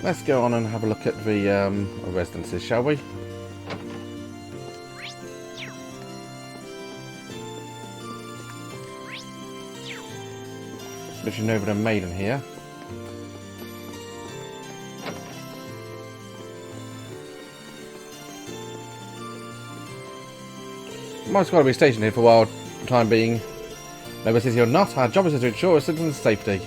Let's go on and have a look at the residences, shall we? Literally nobody maiden here. Might as well be stationed here for a while, for the time being. Noble city or not, our job is to ensure a citizen's safety.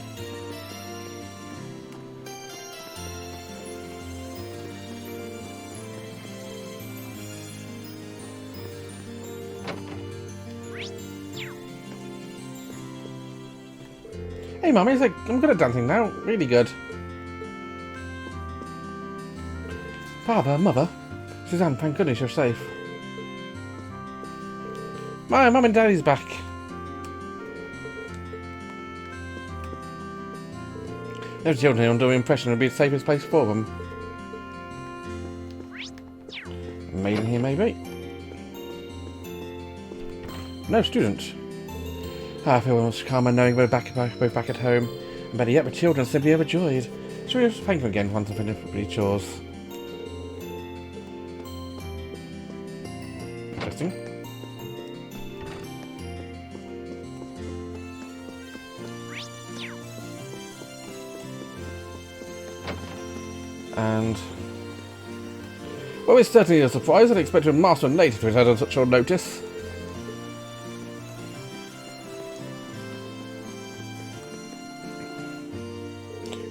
Hey Mummy, I'm good at dancing now, really good. Father, Mother, Suzanne, thank goodness you're safe. My Mum and Daddy's back. Those children under impression would be the safest place for them. A maiden here, maybe? No student. I feel much calmer knowing we're both back at home. And better yet, the children are simply overjoyed. Shall we just thank them again once and finish the chores? Interesting. And well, it's certainly a surprise. I'd expect a master and lady to return on such short notice.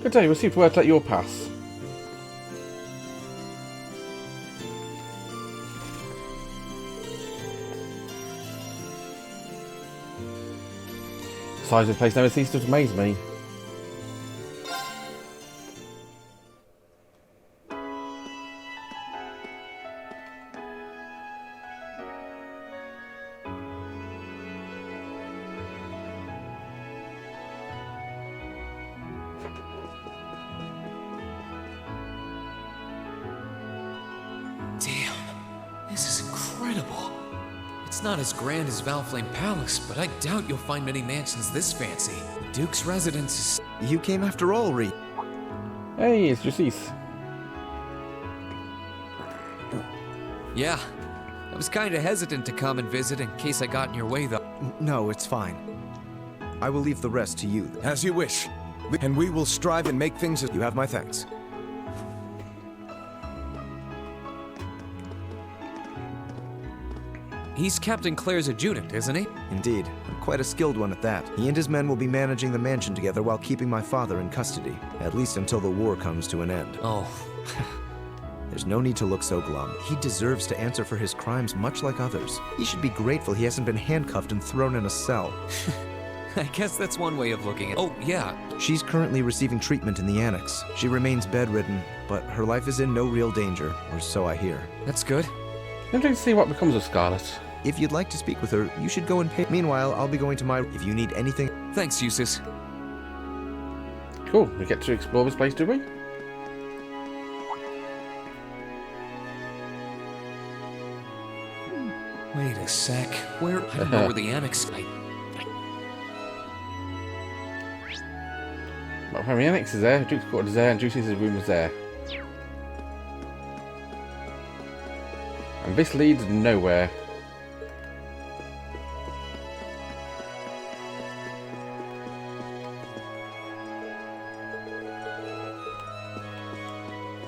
Good day, received word to let you all pass. The size of this place never ceases to amaze me. It's not as grand as Valflame Palace, but I doubt you'll find many mansions this fancy. The Duke's residence is... You came after all, Rean. Hey, it's Justice. Yeah. I was kinda hesitant to come and visit in case I got in your way, though. No, it's fine. I will leave the rest to you. As you wish. And we will strive and make things as... You have my thanks. He's Captain Claire's adjutant, isn't he? Indeed, and quite a skilled one at that. He and his men will be managing the mansion together while keeping my father in custody, at least until the war comes to an end. Oh. There's no need to look so glum. He deserves to answer for his crimes much like others. He should be grateful he hasn't been handcuffed and thrown in a cell. I guess that's one way of looking at it. Oh, yeah. She's currently receiving treatment in the annex. She remains bedridden, but her life is in no real danger, or so I hear. That's good. Interesting to see what becomes of Scarlet. If you'd like to speak with her, you should go and pay. Meanwhile, I'll be going to my... If you need anything... Thanks, Eustace. Cool, we get to explore this place, do we? Wait a sec. Where? I don't know where the annex... Well, the annex is there, Duke's quarters is there, and Juicy's room is there. And this leads nowhere.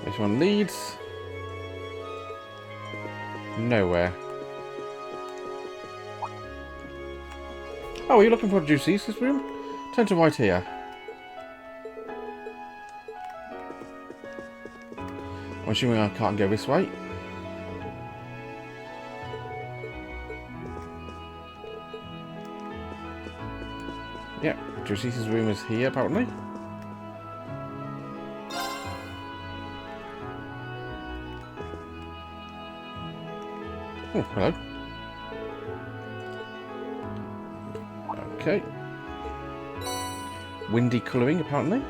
This one leads nowhere. Oh, are you looking for Juicy's room? Turn to right here. I'm assuming I can't go this way. Yeah, Juicy's room is here apparently. Oh, hello. Okay. Windy colouring apparently.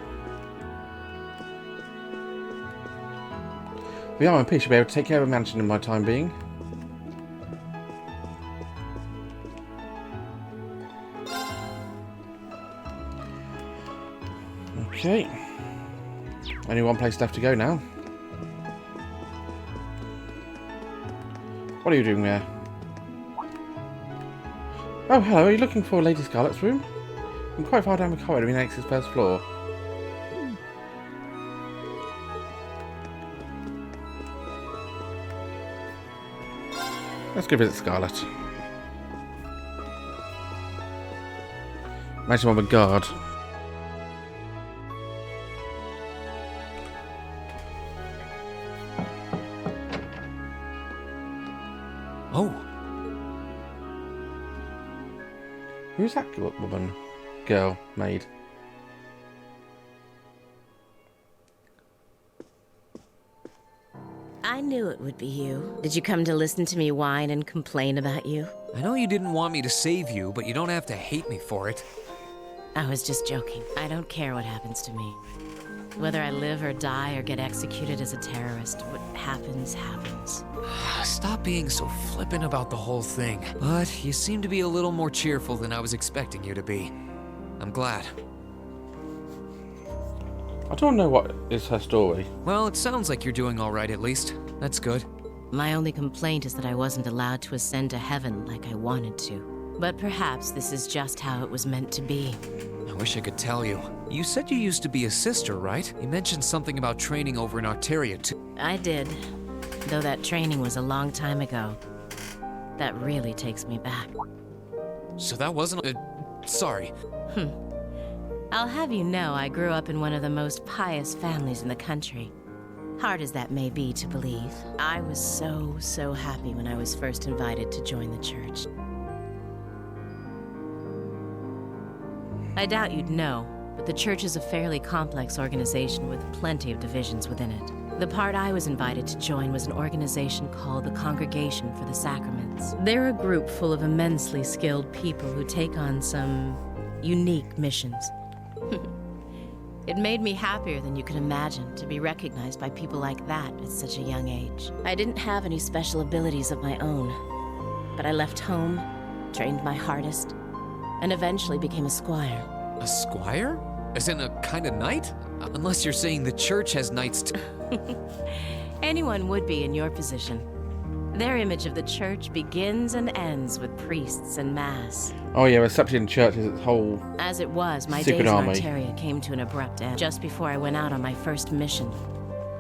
The RMP should be able to take care of a mansion in my time being. Okay. Only one place left to go now. What are you doing there? Oh, hello. Are you looking for Lady Scarlet's room? I'm quite far down the corridor in Alex's first floor. Let's go visit Scarlet. Imagine I'm a guard. Oh, Who's that woman? Girl, maid. I knew it would be you. Did you come to listen to me whine and complain about you? I know you didn't want me to save you, but you don't have to hate me for it. I was just joking. I don't care what happens to me. Whether I live or die or get executed as a terrorist, what happens, happens. Stop being so flippant about the whole thing. But you seem to be a little more cheerful than I was expecting you to be. I'm glad. I don't know what is her story. Well, it sounds like you're doing all right at least. That's good. My only complaint is that I wasn't allowed to ascend to heaven like I wanted to. But perhaps this is just how it was meant to be. I wish I could tell you. You said you used to be a sister, right? You mentioned something about training over in Arteria too. I did, though that training was a long time ago. That really takes me back. So that wasn't sorry. I'll have you know I grew up in one of the most pious families in the country. Hard as that may be to believe, I was so happy when I was first invited to join the church. I doubt you'd know, but the church is a fairly complex organization with plenty of divisions within it. The part I was invited to join was an organization called the Congregation for the Sacraments. They're a group full of immensely skilled people who take on some unique missions. It made me happier than you could imagine to be recognized by people like that at such a young age. I didn't have any special abilities of my own, but I left home, trained my hardest, and eventually became a squire. A squire? As in a kind of knight? Unless you're saying the church has knights too. Anyone would be in your position. Their image of the church begins and ends with priests and mass. Oh yeah, reception church is its whole As it was, my secret days in army. Arteria came to an abrupt end just before I went out on my first mission.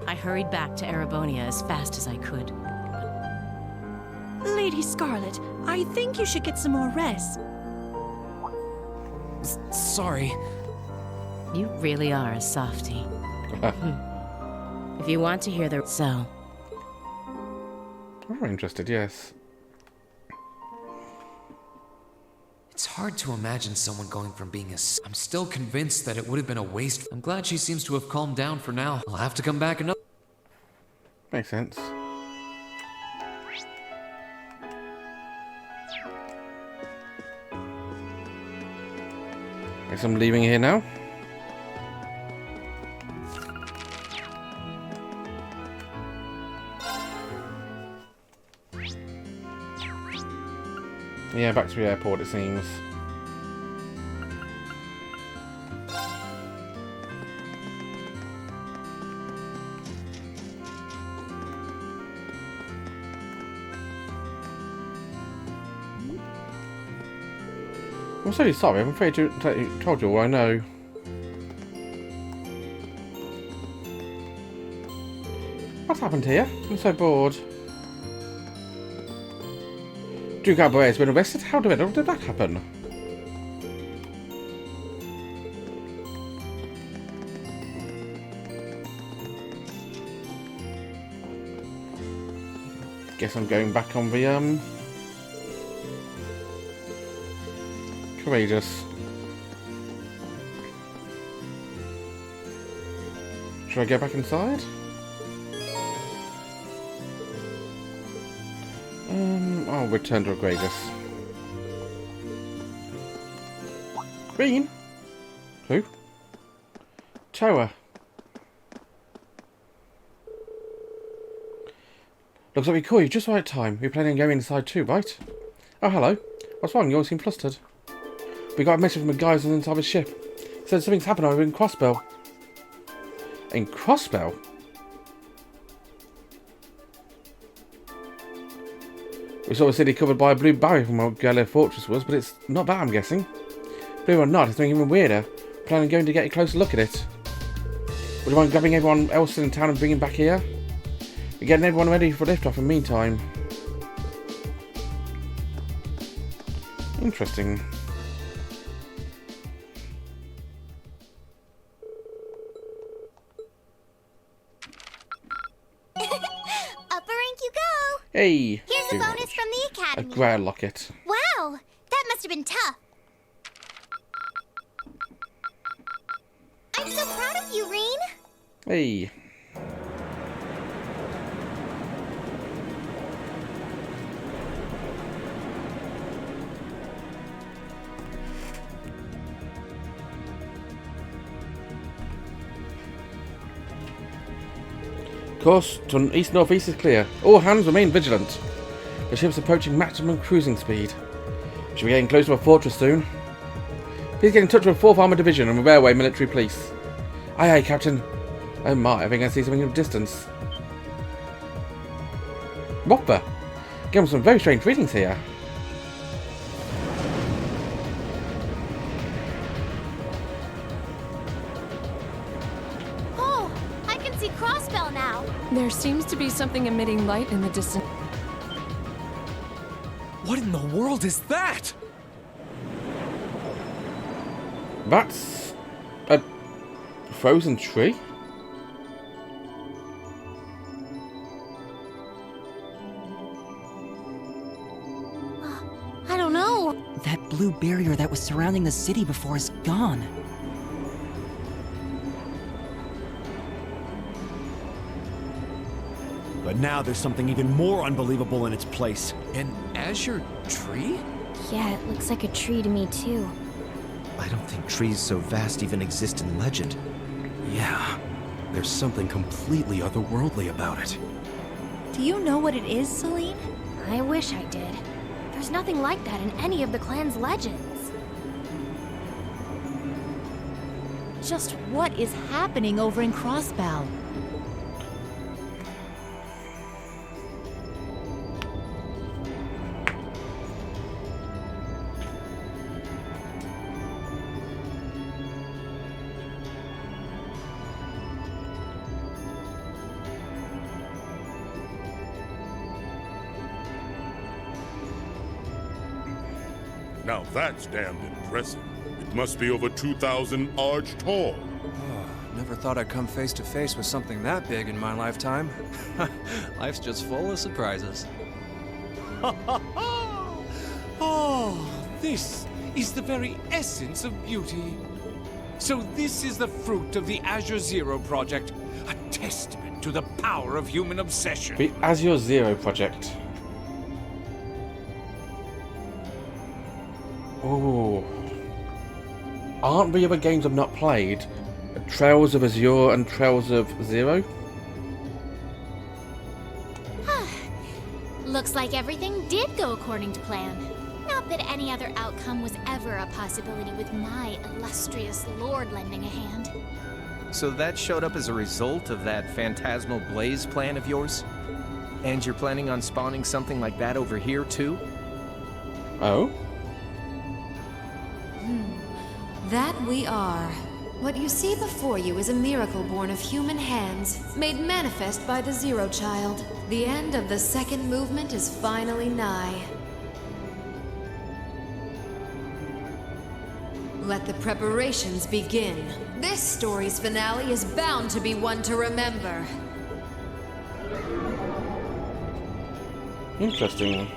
I hurried back to Erebonia as fast as I could. Lady Scarlet, I think you should get some more rest. Sorry. You really are a softie. If you want to hear the... So, I'm very interested, yes. It's hard to imagine someone going from being I'm still convinced that it would have been a waste. I'm glad she seems to have calmed down for now. I'll have to come back another... Makes sense. Guess I'm leaving here now. Yeah, back to the airport it seems. I'm so sorry, I'm afraid to told you all I know. What's happened here? I'm so bored. Duke Albaret has been arrested? How did that happen? Guess I'm going back on the, courageous. Should I go back inside? I'll return to a courageous. Rean? Who? Tower. Looks like we caught you just the right time. You're planning on going inside too, right? Oh, hello. What's wrong? You all seem flustered. We got a message from the guys on the inside of the ship. Said something's happened over in Crossbell. in Crossbell. We saw a city covered by a blue barrier from where Gala Fortress was, but it's not that, I'm guessing. Believe it or not, it's something even weirder. Planning on going to get a closer look at it. Would you mind grabbing everyone else in town and bringing back here? We're getting everyone ready for liftoff in the meantime. Interesting. Upper rank you go! Hey! Here's a bonus from the A academy. Grail locket. Wow, that must have been tough. I'm so proud of you, Rean. Hey. Course to east-northeast is clear. All hands remain vigilant. The ship's approaching maximum cruising speed. Should be getting close to a fortress soon. Please get in touch with 4th Armoured Division and the Railway Military Police. Aye aye, Captain. Oh my, I think I see something in the distance. What the? Getting some very strange readings here. Oh, I can see Crossbell now. There seems to be something emitting light in the distance. What in the world is that? That's a frozen tree? I don't know. That blue barrier that was surrounding the city before is gone. But now there's something even more unbelievable in its place. An Azure tree? Yeah, it looks like a tree to me too. I don't think trees so vast even exist in legend. Yeah, there's something completely otherworldly about it. Do you know what it is, Celine? I wish I did. There's nothing like that in any of the clan's legends. Just what is happening over in Crossbell? Now that's damned impressive. It must be over 2,000 arch tall. Never thought I'd come face to face with something that big in my lifetime. Life's just full of surprises. Oh, this is the very essence of beauty. So this is the fruit of the Azure Zero project, a testament to the power of human obsession. The Azure Zero project. Oh. Aren't the other games I've not played Trails of Azure and Trails of Zero? Looks like everything did go according to plan. Not that any other outcome was ever a possibility with my illustrious lord lending a hand. So that showed up as a result of that phantasmal blaze plan of yours? And you're planning on spawning something like that over here too? Oh? That we are. What you see before you is a miracle born of human hands, made manifest by the Zero Child. The end of the second movement is finally nigh. Let the preparations begin. This story's finale is bound to be one to remember. Interesting.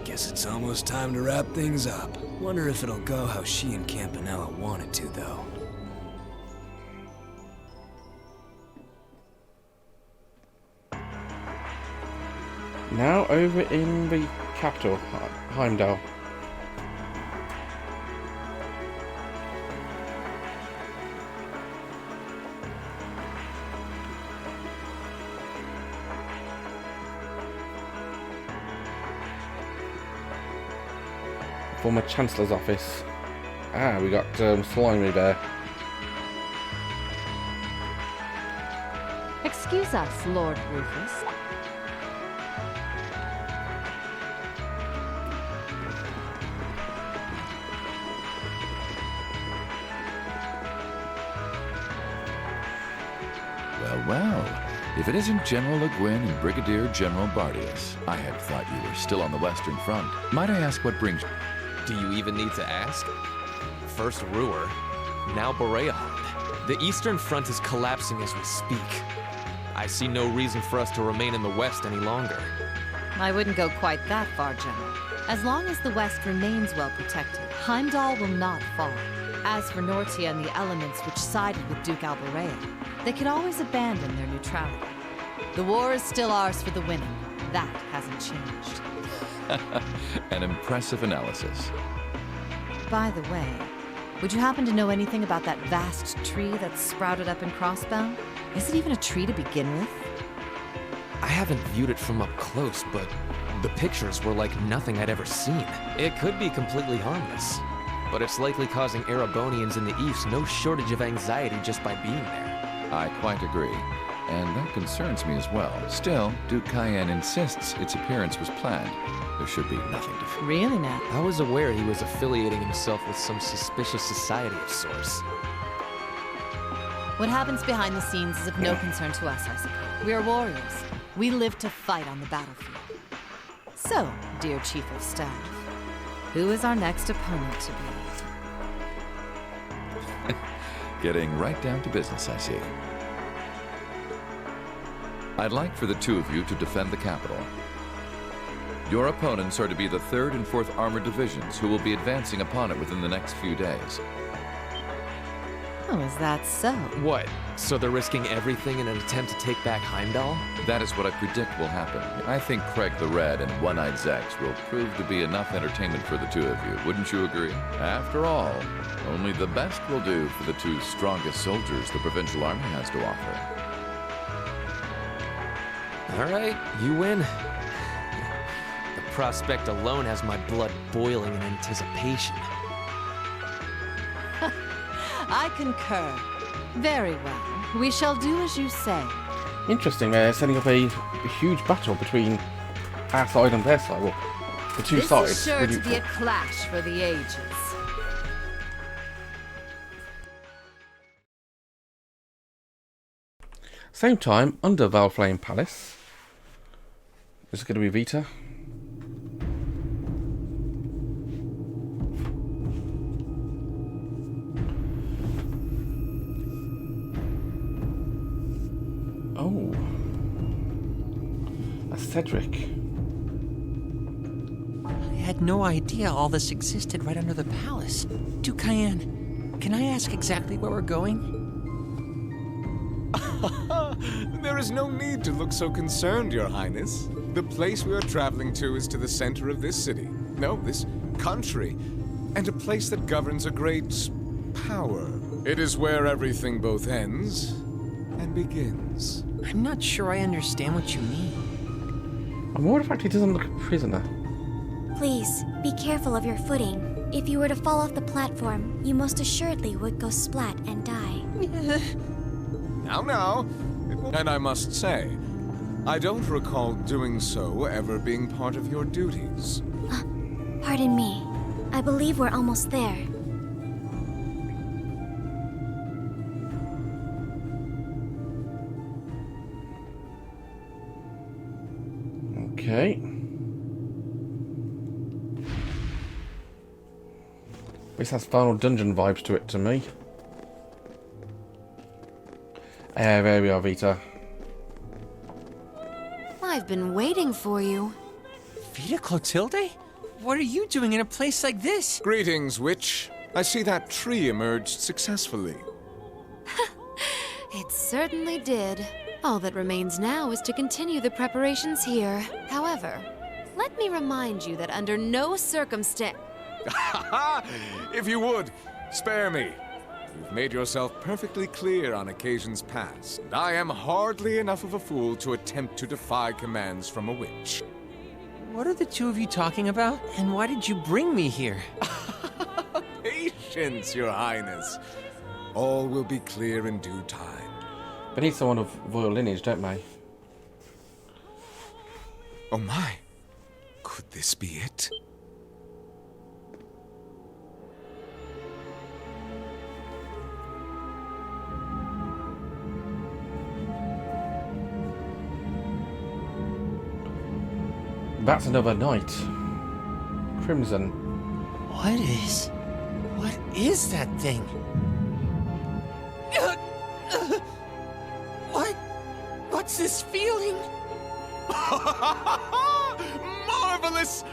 Guess it's almost time to wrap things up. Wonder if it'll go how she and Campanella want it to, though. Now over in the capital, Heimdallr. Former Chancellor's office. Ah, we got Slimy there. Excuse us, Lord Rufus. Well, if it isn't General Le Guin and Brigadier General Bardius, I had thought you were still on the Western Front. Might I ask what brings... Do you even need to ask? First Ruhr, now Bereahard. The Eastern Front is collapsing as we speak. I see no reason for us to remain in the West any longer. I wouldn't go quite that far, General. As long as the West remains well protected, Heimdallr will not fall. As for Nortia and the elements which sided with Duke Alberea, they could always abandon their neutrality. The war is still ours for the winning. That hasn't changed. An impressive analysis. By the way, would you happen to know anything about that vast tree that's sprouted up in Crossbow? Is it even a tree to begin with? I haven't viewed it from up close, but the pictures were like nothing I'd ever seen. It could be completely harmless, but it's likely causing Erebonians in the East no shortage of anxiety just by being there. I quite agree, and that concerns me as well. Still, Duke Cayenne insists its appearance was planned. There should be nothing to fear. Really now? I was aware he was affiliating himself with some suspicious society of sorts. What happens behind the scenes is of no concern to us, I suppose. We are warriors. We live to fight on the battlefield. So, dear Chief of Staff, who is our next opponent to be? Getting right down to business, I see. I'd like for the two of you to defend the capital. Your opponents are to be the 3rd and 4th Armored Divisions, who will be advancing upon it within the next few days. Oh, is that so? What? So they're risking everything in an attempt to take back Heimdallr? That is what I predict will happen. I think Craig the Red and One-Eyed Zex will prove to be enough entertainment for the two of you. Wouldn't you agree? After all, only the best will do for the two strongest soldiers the provincial army has to offer. All right, you win. The prospect alone has my blood boiling in anticipation. I concur. Very well. We shall do as you say. Interesting, they're setting up a huge battle between our side and their side. Well, the two sides. This is sure to be a clash for the ages. Same time, under Valflame Palace. This is going to be Vita. Oh. A Cedric. I had no idea all this existed right under the palace. Duke Cayenne, can I ask exactly where we're going? There is no need to look so concerned, Your Highness. The place we are traveling to is to the center of this city. No, this country. And a place that governs a great power. It is where everything both ends and begins. I'm not sure I understand what you mean. I'm more the fact he doesn't look a prisoner. Please, be careful of your footing. If you were to fall off the platform, you most assuredly would go splat and die. Now. And I must say, I don't recall doing so ever being part of your duties. Pardon me. I believe we're almost there. Okay. This has Final Dungeon vibes to it to me. There we are, Vita. I've been waiting for you. Vita Clotilde? What are you doing in a place like this? Greetings, witch. I see that tree emerged successfully. It certainly did. All that remains now is to continue the preparations here. However, let me remind you that under no circumstance... If you would, spare me. You've made yourself perfectly clear on occasions past, and I am hardly enough of a fool to attempt to defy commands from a witch. What are the two of you talking about? And why did you bring me here? Patience, Your Highness. All will be clear in due time. They need someone of royal lineage, don't they? Oh my. Could this be it? That's another knight. Crimson. What is that thing? What's this feeling? Marvelous!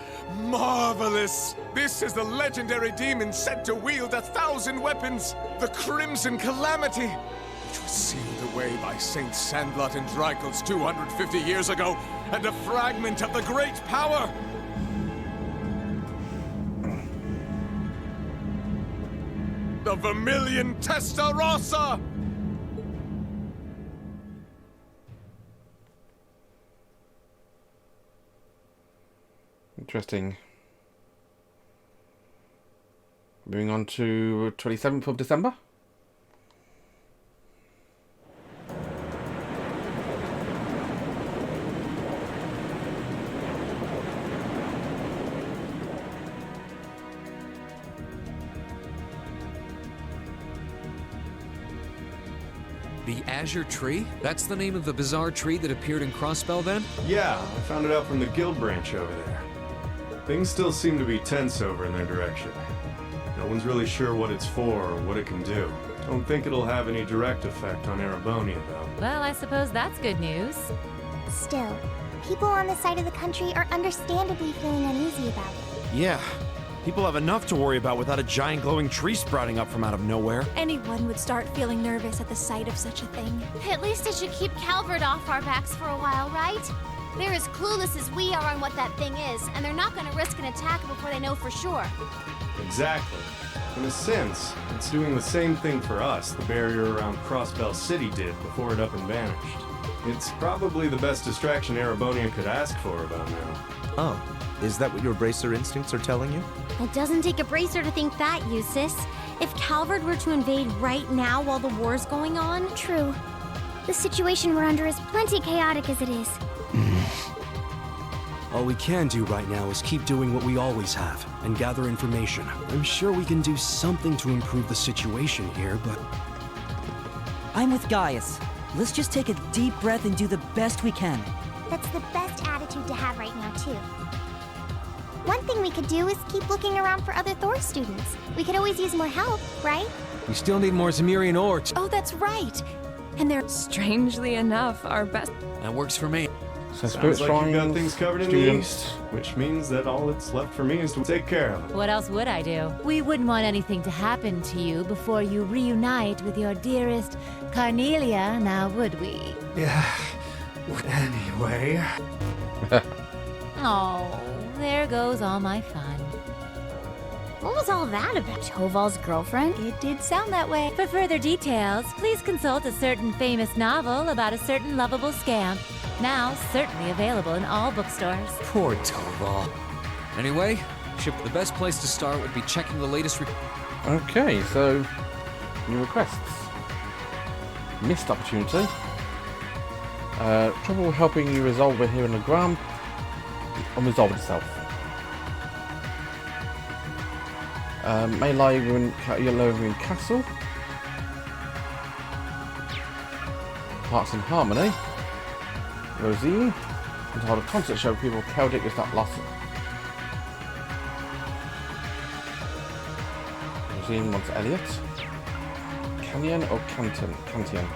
Marvelous! This is the legendary demon said to wield 1,000 weapons, the Crimson Calamity, which was sealed away by Saint Sandlot and Drykel's 250 years ago, and a fragment of the great power. The Vermilion Testarossa! Interesting. Moving on to 27th of December. The Azure tree? That's the name of the bizarre tree that appeared in Crossbell then? Yeah, I found it out from the guild branch over there. Things still seem to be tense over in their direction. No one's really sure what it's for or what it can do. Don't think it'll have any direct effect on Erebonia, though. Well, I suppose that's good news. Still, people on this side of the country are understandably feeling uneasy about it. Yeah. People have enough to worry about without a giant glowing tree sprouting up from out of nowhere. Anyone would start feeling nervous at the sight of such a thing. At least it should keep Calvert off our backs for a while, right? They're as clueless as we are on what that thing is, and they're not going to risk an attack before they know for sure. Exactly. In a sense, it's doing the same thing for us the barrier around Crossbell City did before it up and vanished. It's probably the best distraction Erebonia could ask for about now. Oh, is that what your bracer instincts are telling you? It doesn't take a bracer to think that, Eustace. If Calvert were to invade right now while the war's going on... True. The situation we're under is plenty chaotic as it is. All we can do right now is keep doing what we always have, and gather information. I'm sure we can do something to improve the situation here, but... I'm with Gaius. Let's just take a deep breath and do the best we can. That's the best attitude to have right now, too. One thing we could do is keep looking around for other Thor students. We could always use more help, right? We still need more Zemirian ore. Oh, that's right. And they're strangely enough our best. That works for me. So sounds like you've got things covered in the east, which means that all that's left for me is to take care of it. What else would I do? We wouldn't want anything to happen to you before you reunite with your dearest Carnelia, now would we? Yeah. Anyway. Oh, there goes all my fun. What was all that about? Toval's girlfriend? It did sound that way. For further details, please consult a certain famous novel about a certain lovable scamp. Now certainly available in all bookstores. Poor Toval. Anyway, Chip, the best place to start would be checking the latest Okay, so new requests. Missed opportunity. Trouble helping you resolve it here in the Gram. Unresolved itself. Melee Yellow Ruin Castle. Hearts in Harmony. Rosine. And to hold a concert show people Celtic is not lost. Rosine wants Elliot. Canyon or Canton? Cantion.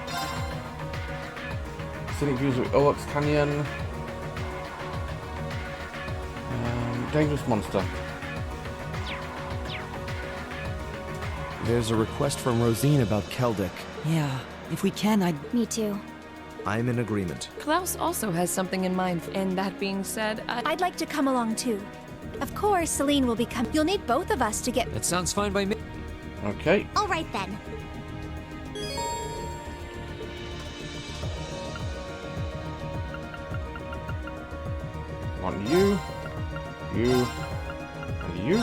Scenic views of Oaks Canyon. Dangerous monster. There's a request from Rosine about Celtic. Yeah, if we can, I'd... Me too. I'm in agreement. Klaus also has something in mind, and that being said, I'd like to come along too. Of course, Celine will become... You'll need both of us to get... That sounds fine by me. Okay. All right then. Want you. you, and you.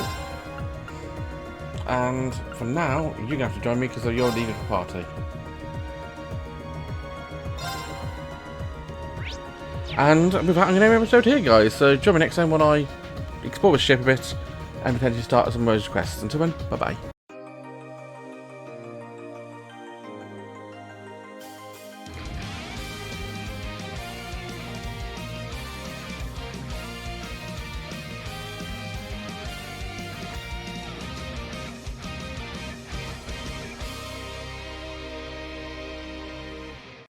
And for now, you're going to have to join me because you're leading the party. And with that, I'm going to end the episode here, guys. So join me next time when I explore the ship a bit and potentially start some of those quests. Until then, bye-bye.